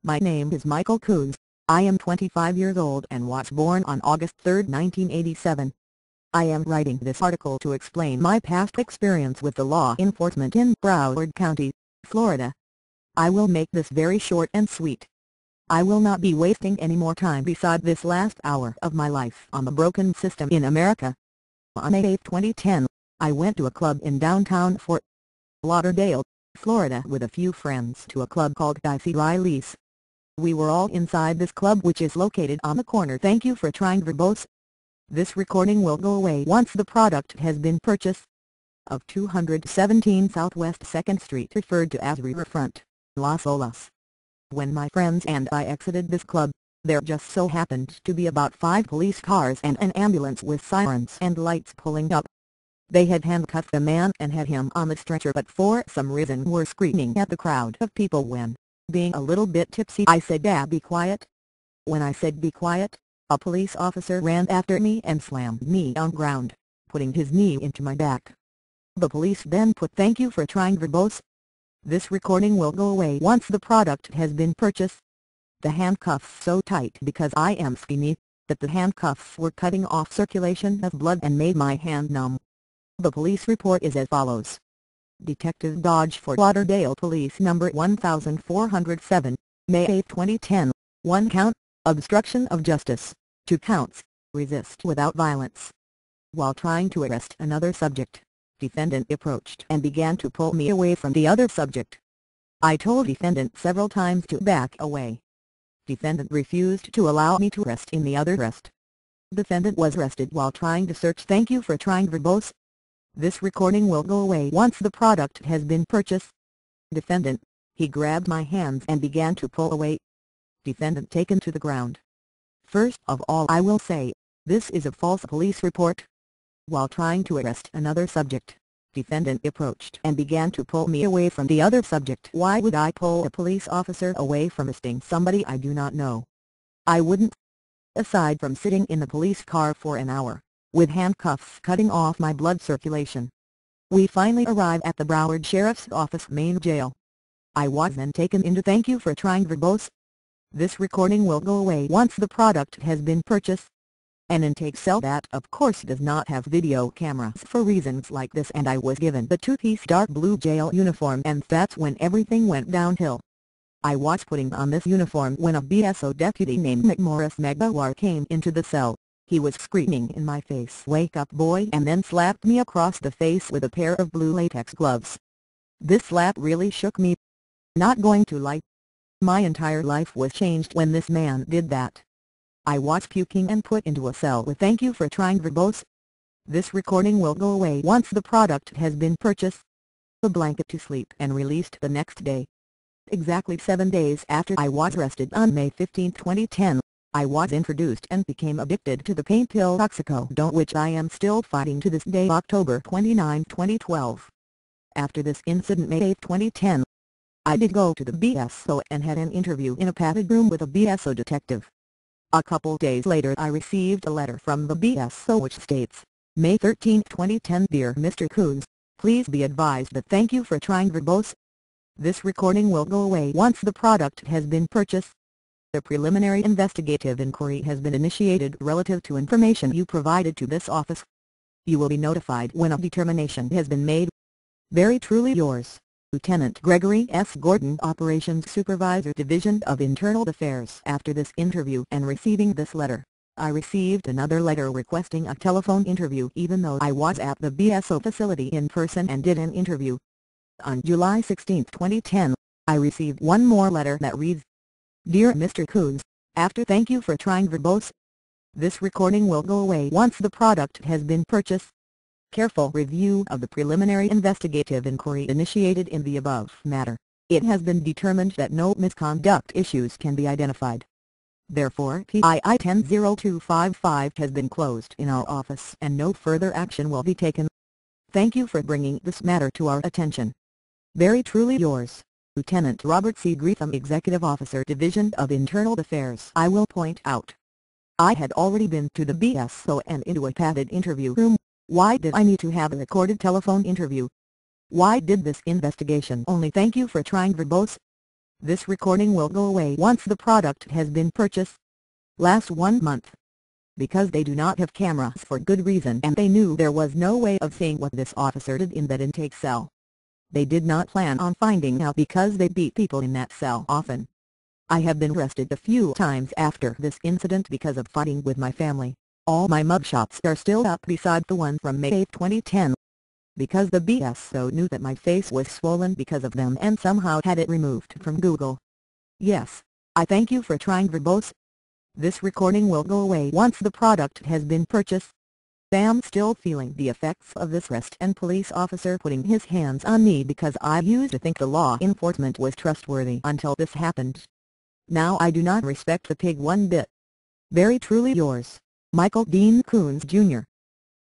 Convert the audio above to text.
My name is Michael Coons. I am 25 years old and was born on August 3, 1987. I am writing this article to explain my past experience with the law enforcement in Broward County, Florida. I will make this very short and sweet. I will not be wasting any more time beside this last hour of my life on the broken system in America. On May 8, 2010, I went to a club in downtown Fort Lauderdale, Florida with a few friends to a club called Dicey Riley's. We were all inside this club, which is located on the corner. Thank you for trying verbose. This recording will go away once the product has been purchased. Of 217 Southwest 2nd Street, referred to as Riverfront, Las Olas. When my friends and I exited this club, there just so happened to be about 5 police cars and an ambulance with sirens and lights pulling up. They had handcuffed the man and had him on the stretcher, but for some reason were screaming at the crowd of people. When, being a little bit tipsy, I said, "Be quiet." When I said be quiet, a police officer ran after me and slammed me on ground, putting his knee into my back. The police then put "Thank you for trying verbose." This recording will go away once the product has been purchased. The handcuffs so tight because I am skinny, that the handcuffs were cutting off circulation of blood and made my hand numb. The police report is as follows. Detective Dodge, Fort Lauderdale Police number 1407, May 8, 2010, 1 count, obstruction of justice, 2 counts, resist without violence. While trying to arrest another subject, defendant approached and began to pull me away from the other subject. I told defendant several times to back away. Defendant refused to allow me to arrest in the other arrest. Defendant was arrested while trying to search. Thank you for trying verbose. This recording will go away once the product has been purchased. Defendant, he grabbed my hands and began to pull away. Defendant taken to the ground. First of all, I will say, this is a false police report. While trying to arrest another subject, defendant approached and began to pull me away from the other subject. Why would I pull a police officer away from arresting somebody I do not know? I wouldn't. Aside from sitting in the police car for an hour, with handcuffs cutting off my blood circulation. We finally arrived at the Broward Sheriff's Office main jail. I was then taken into "Thank you for trying verbose." This recording will go away once the product has been purchased. An intake cell that of course does not have video cameras for reasons like this, and I was given the 2-piece dark blue jail uniform, and that's when everything went downhill. I was putting on this uniform when a BSO deputy named McMorris Megawar came into the cell. He was screaming in my face, "Wake up, boy," and then slapped me across the face with a pair of blue latex gloves. This slap really shook me. Not going to lie. My entire life was changed when this man did that. I was puking and put into a cell with "Thank you for trying verbose." This recording will go away once the product has been purchased. A blanket to sleep and released the next day. Exactly 7 days after I was arrested on May 15, 2010. I was introduced and became addicted to the pain pill oxycodone, which I am still fighting to this day. October 29, 2012. After this incident, May 8, 2010, I did go to the BSO and had an interview in a padded room with a BSO detective. A couple days later, I received a letter from the BSO which states, "May 13, 2010, Dear Mr. Coons, please be advised that thank you for trying verbose." This recording will go away once the product has been purchased. The preliminary investigative inquiry has been initiated relative to information you provided to this office. You will be notified when a determination has been made. Very truly yours, Lieutenant Gregory S. Gordon, Operations Supervisor, Division of Internal Affairs. After this interview and receiving this letter, I received another letter requesting a telephone interview, even though I was at the BSO facility in person and did an interview. On July 16, 2010, I received one more letter that reads, "Dear Mr. Coons, after thank you for trying verbose." This recording will go away once the product has been purchased. Careful review of the preliminary investigative inquiry initiated in the above matter. It has been determined that no misconduct issues can be identified. Therefore, PII 100255 has been closed in our office and no further action will be taken. Thank you for bringing this matter to our attention. Very truly yours, Lieutenant Robert C. Greetham, Executive Officer, Division of Internal Affairs. I will point out, I had already been to the BSO and into a padded interview room. Why did I need to have a recorded telephone interview? Why did this investigation only thank you for trying verbose? This recording will go away once the product has been purchased. Last 1 month. Because they do not have cameras for good reason and they knew there was no way of seeing what this officer did in that intake cell. They did not plan on finding out because they beat people in that cell often. I have been arrested a few times after this incident because of fighting with my family. All my mugshots are still up beside the one from May 8, 2010. Because the BSO knew that my face was swollen because of them and somehow had it removed from Google. Yes, I thank you for trying verbose. This recording will go away once the product has been purchased. I'm still feeling the effects of this arrest and police officer putting his hands on me because I used to think the law enforcement was trustworthy until this happened. Now I do not respect the pig one bit. Very truly yours, Michael Dean Coons Jr.